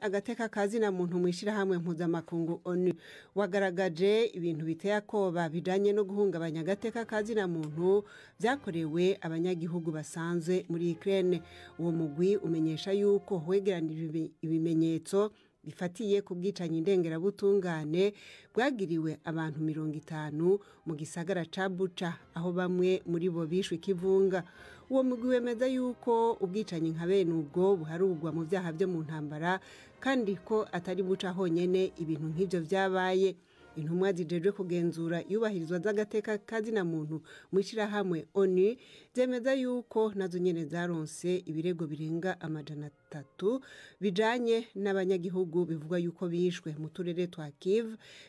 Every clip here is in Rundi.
agateka kazina muntu mwishira hamwe mpuzamakungu ONU wagaragaje ibintu biteye akoba bijanye no guhungabanya agateka kazina muntu byakorewe abanyagihugu basanzwe muri Ukraine. Uwo mugwi umenyesha yuko wegeranije ibimenyetso bifatiye ku bwicanyi ndengerabutungane bwagiriwe abantu 50 mu gisagara ca Bucha, aho bamwe muri bo bishwe ikivunga. Uwo mugwi wemeza yuko ubwicanyi nka bene ubwo buharugwa mu byaha byo mu ntambara, kandi ko atari Bucha honyene ibintu nk'ivyo vyabaye. Intumwa zijejwe kugenzura yubahirizwa z'agateka kazina muntu mwishira hamwe ONU zemeza yuko nazo nyene zaronse ibirego birenga 300 bijanye n'abanyagihugu bivugwa yuko bishwe mu turere twa KYIV,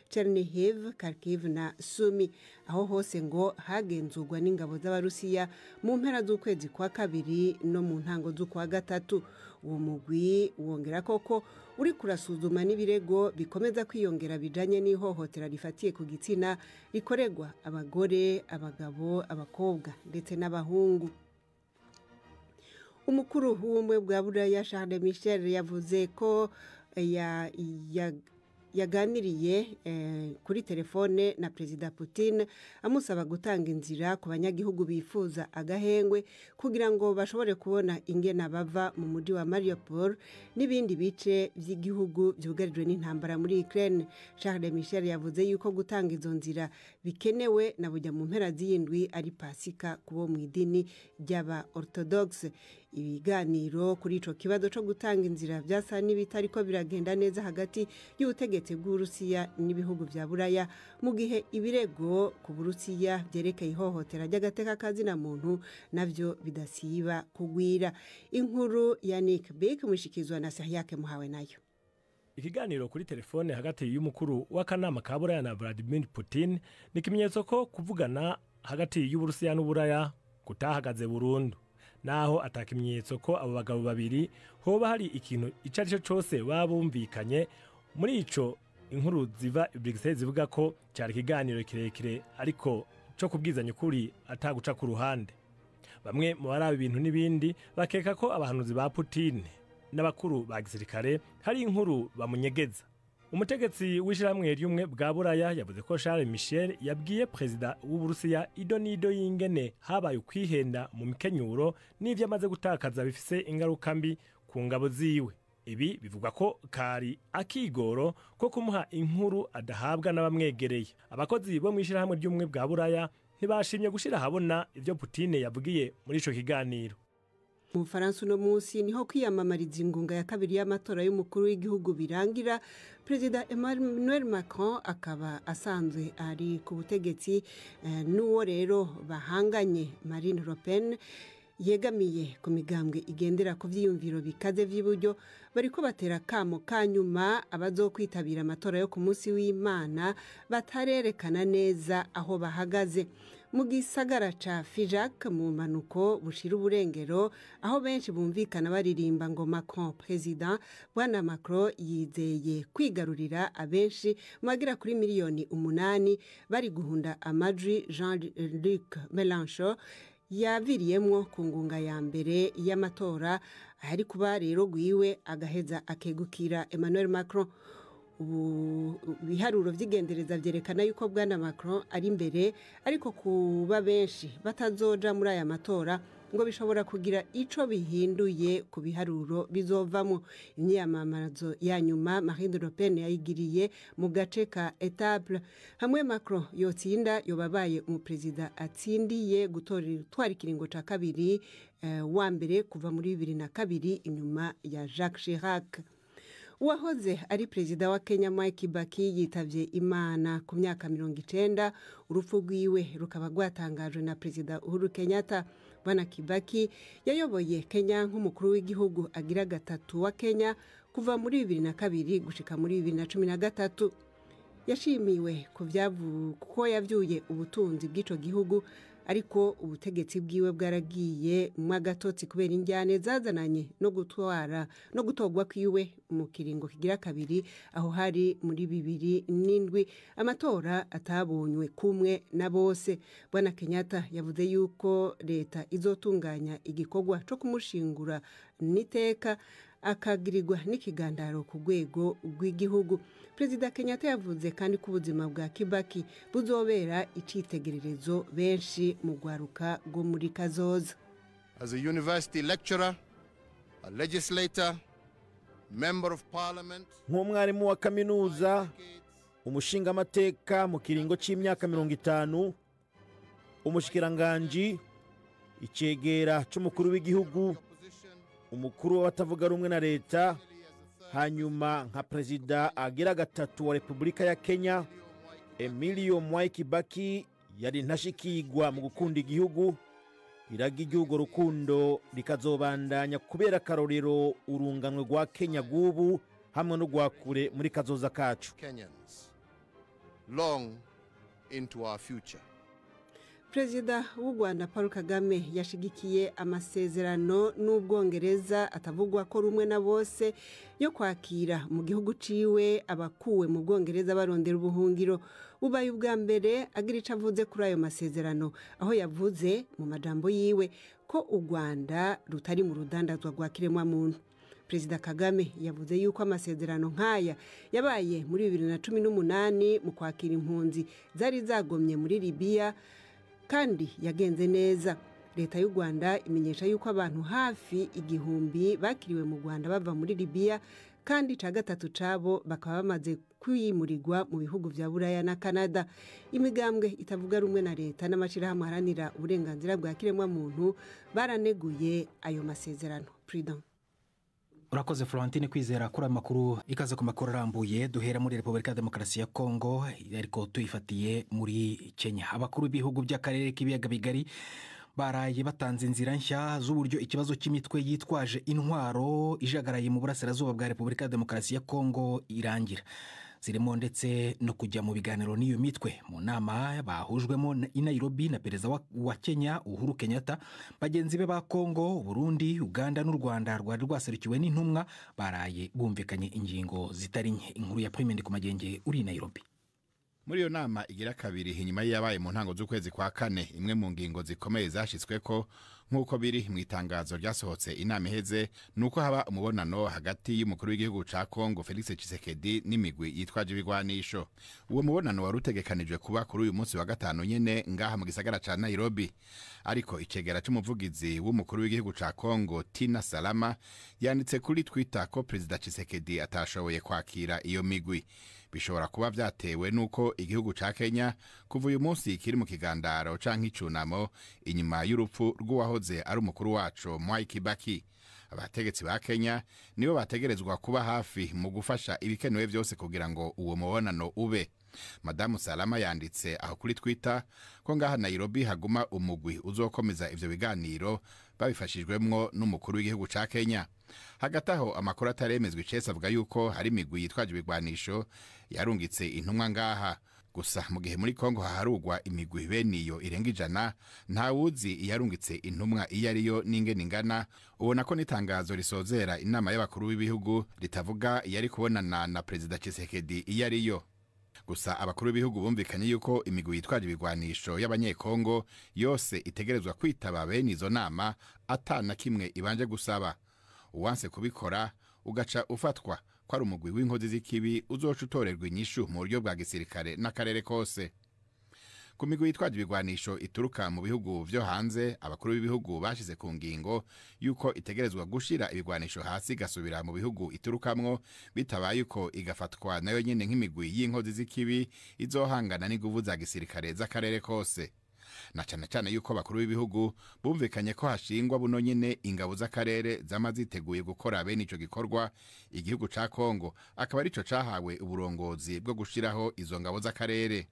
Chernihiv, Kharkiv na Sumi, aho hose ngo hagenzurwa n'ingabo z'Abarusiya mu mpera z'ukwezi kwa kabiri no mu ntango z'ukwa gatatu. Uwo mugwi wongera koko uri kurasuzuma n'ibirego bikomeza kwiyongera bijanye n'ihohotera rifatiye ku gitsina rikoregwa abagore, abagabo, abakobwa ndetse n'abahungu. Umukuru w'ubumwe bwa Burayi Charles Michel yavuze ko yaganiriye kuri telefone na Perezida Putin amusaba gutanga inzira ku banyagihugu bifuza agahengwe kugira ngo bashobore kubona ingena bava mu mujyi wa Mariupol n'ibindi bice by'igihugu byugarijwe n'intambara muri Ukraine. Charles Michel yavuze yuko gutanga izo nzira bikenewe na bujya mu mpera z'indwi ari Pasika kubo mu idini ry'aba Orthodox. Ibiganiro kuri ico kibazo cyo gutanga inzira byasa n'ibitari ko biragenda neza hagati y'ubutegetsi bw'Uburusiya n'ibihugu vya Buraya, mu gihe ibirego ku Burusiya byerekeye ihohotera ry'agateka kazina muntu navyo bidasiba kugwira. Inkuru ya Nick Beck mushikizwa na Sahyake muhawe nayo. Ikiganiro kuri telefone hagati y'umukuru w'akanama ka Buraya na Vladimir Putin ni kimenyetso ko kuvugana hagati y'Uburusiya n'Uburaya kutahagaze burundu, naho atakimenyetso ko abo bagabo babiri hoba hari ikintu icarico cyose babumvikanye. Muri ico inkuru ziva Bruxelles zivuga ko cyari kiganiro kirekire ariko cyo kubwizanya ukuri ataguca ku ruhande. Bamwe mu baraba ibintu n'ibindi bakeka ko abahanuzi ba Putin n'abakuru ba gisirikare hari inkuru bamunyegeza. Umutegetsi w'ishiramwe ry'umwe bwa Buraya yavuze ko Charles Michel yabwiye Perezida w'Uburusiya idonido y'ingene habaye kwihenda mu mikenyuro n'ivyo amaze gutakaza bifise ingaruka mbi ku ngabo ziwe. Ibi bivugwa ko kari akigoro ko kumuha inkuru adahabwa n'abamwegereye. Abakozi bo mw'ishiramwe ry'umwe bwa Buraya ntibashimye gushira habona ivyo Putin yavugiye muri ico kiganiro. Mu Faransa no munsi niho kwiyamamariza ingunga ya kabiri y'amatora y'umukuru w'igihugu birangira. Perezida Emmanuel Macron akaba asanzwe ari ku butegetsi n'uwo rero bahanganye Marine Le Pen yegamiye ku migambwe igendera ku vyiyumviro bikaze vy'iburyo, bariko batera kamo kanyuma abazokwitabira amatora yo ku munsi w'Imana batarerekana neza aho bahagaze. Mu gisagara ca Figeac mu manuko bushira uburengero, aho benshi bumvikana baririmba ngo Macron president, bwana Macron yizeye kwigarurira abenshi magira kuri miliyoni 8 bari guhunda amajwi. Jean-Luc Mélenchon yaviriyemwo ku ngunga ya mbere y'amatora, ari kuba rero gwiwe agaheza akegukira Emmanuel Macron. Biharuro vy'igendereza vyerekana yuko bwana Macron ari imbere, ariko kuba benshi batazoja muri aya matora ngo bishobora kugira ico bihinduye ku biharuro bizovamo. Imyamamazo ya nyuma Marine Le Pen yayigiriye mu gace ka Etaples. Hamwe Macron yotsinda yobabaye umuperezida atsindiye gutwara ikiringo ca kabiri wa mbere kuva muri 2002 inyuma ya Jacques Chirac. Uwahoze ari perezida wa Kenya Mwai Kibaki yitavye Imana ku myaka 90. Urupfu rwiwe rukaba rwatangajwe na Perezida Uhuru Kenyatta. Bwana Kibaki yayoboye Kenya nk'umukuru w'igihugu agira gatatu wa Kenya kuva muri 2002 gushika muri 2013. Yashimiwe kuko yavyuye ubutunzi bw'ico gihugu ariko ubutegetsi bwiwe bwaragiye mu agatotsi kubera injyane zazananye no gutogwa kwiwe mu kiringo kigira kabiri aho hari muri 2007 amatora atabonywe kumwe na bose. Bwana Kenyatta yavuze yuko leta izotunganya igikorwa cyo kumushingura niteka akagirirwa n'ikigandaro ku rwego rw'igihugu. Perezida Kenyatta yavuze kandi ko ubuzima bwa Kibaki buzobera icitegererezo benshi mu gwaruka rwo muri kazoza. As a university lecturer, a legislator, member of parliament, nk'umwarimu wa kaminuza, umushinga amateka mu kiringo c'imyaka 50, umushikiranganje, icegera c'umukuru w'igihugu, umukuru w'abatavuga rumwe na leta, hanyuma nka perezida agira gatatu wa Republika ya Kenya, Emilio Mwai Kibaki yari ntashikirwa mu gukunda igihugu. Iragi igihugu Urukundo rikazobandanya kubera karorero urunganwe rwa Kenya gubu hamwe no gwakure muri kazoza kacu. Kenyans, long into our future. Perezida w'u Rwanda Paul Kagame yashigikiye amasezerano n'Ubwongereza atavugwa ko rumwe na bose yo kwakira mu gihugu ciwe abakuwe mu Bwongereza barondera ubuhungiro. Ubaye ubwa mbere agira ico avuze kuri ayo masezerano, aho yavuze mu majambo yiwe ko u Rwanda rutari mu rudandazwa rwa kiremwa muntu. Perezida Kagame yavuze yuko amasezerano nkaya yabaye muri 2018 mu kwakira impunzi zari zagomye muri Libya kandi yagenze neza. Leta y'u Rwanda imenyesha yuko abantu hafi 1000 bakiriwe mu Rwanda bava muri Libya kandi ca gatatu cabo bakaba bamaze kwimurirwa mu bihugu vya Burayi na Canada. Imigambwe itavuga rumwe na leta n'amashirahamwe haranira uburenganzira bwa kiremwa muntu baraneguye ayo masezerano. Prudent. Urakoze Florentine kwizera kuri amakuru. Ikaze ku makuru arambuye duhera muri Republika ya Demokarasi ya Kongo, ariko tuyifatiye muri Kenya. Abakuru b'ibihugu by'akarere k'ibiyaga bigari baraye batanze inzira nshya z'uburyo ikibazo cy'imitwe yitwaje intwaro ijagaraye mu burasirazuba bwa Republika ya Demokarasi ya Kongo irangira. Zirimo ndetse no kujya mu biganiro n'iyo mitwe. Mu nama bahujwemo i Nairobi na perezida wa Kenya Uhuru Kenyatta, bagenzi be ba Kongo, Burundi, Uganda n'u Rwanda rwari rwaserukiwe n'intumwa baraye bumvikanye ingingo zitari nke. Inkuru ya Payment ku magenge uri Nairobi. Muri yo nama igira kabiri inyuma yabaye mu ntango z'ukwezi kwa kane, imwe mu ngingo zikomeye zashitsweko nk'uko biri mu itangazo ryasohotse inama iheze nuko haba umubonano hagati y'umukuru w'igihugu ca Kongo Felix Tshisekedi n'imigwi yitwaje ibigwanisho. Uwo mubonano wari utegekanijwe kuba kuri uyu munsi wa gatanu nyene ngaha mu gisagara ca Nairobi, ariko icegera c'umuvugizi w'umukuru w'igihugu ca Kongo Tina Salama yanditse kuri Twitter ko Perezida Tshisekedi atashoboye kwakira iyo migwi. Bishobora kuba vyatewe nuko igihugu ca Kenya kuva uyu munsi kiri mu kigandaro canke icunamo inyuma y'urupfu rw'uwahoze ari umukuru wacu Mwai Kibaki. Abategetsi ba Kenya nibo bategerezwa kuba hafi mu gufasha ibikenewe vyose kugira ngo uwo mubonano ube. Madamu Salama yanditse aho kuri Twitter ko ngaha Nairobi haguma umugwi uzokomeza ivyo biganiro babifashijwemwo n'umukuru w'igihugu ca Kenya. Hagataho amakuru ataremezwe icese avuga yuko hari imigwi yitwaje ibigwanisho yarungitse intumwa ngaha. Gusa mu gihe muri Kongo haharugwa imigwi beniyo irenga 100, nta wuzi iyarungitse intumwa iyo ariyo n'ingene ingana. Ubona ko n'itangazo risozera inama y'abakuru b'ibihugu ritavuga yari kubonana na Perezida Tshisekedi iyo ariyo. Gusa abakuru b'ibihugu bumvikanye yuko imigwi yitwaje ibigwanisho y'abanyekongo yose itegerezwa kwitaba bene izo nama atana kimwe ibanje gusaba. Uwanse kubikora ugaca ufatwa ko ari umugwi w'inkozi z'ikibi uzoca utorerwa inyishu mu buryo bwa gisirikare n'akarere kose. Ku migwi yitwaje ibigwanisho ituruka mu bihugu vyo hanze, abakuru b'ibihugu bashize ku ngingo yuko itegerezwa gushira ibigwanisho hasi gasubira mu bihugu iturukamwo, bitabaye yuko igafatwa nayo nyene nk'imigwi y'inkozi z'ikibi izohangana n'inguvu za gisirikare z'akarere kose. Na cyane yuko bakuru b'ibihugu bumvikanye ko hashingwa buno nyene ingabo z'akarere zamaziteguye gukora bene ico gikorwa. Igihugu ca Kongo akaba arico cahawe uburongozi bwo gushiraho izo ngabo z'akarere.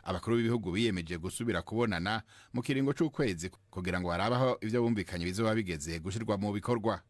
Abakuru b'ibihugu biyemeje gusubira kubonana mu kiringo c'ukwezi kugira ngo harabaho ivyo bumvikanye bizoba bigeze gushirwa mu bikorwa.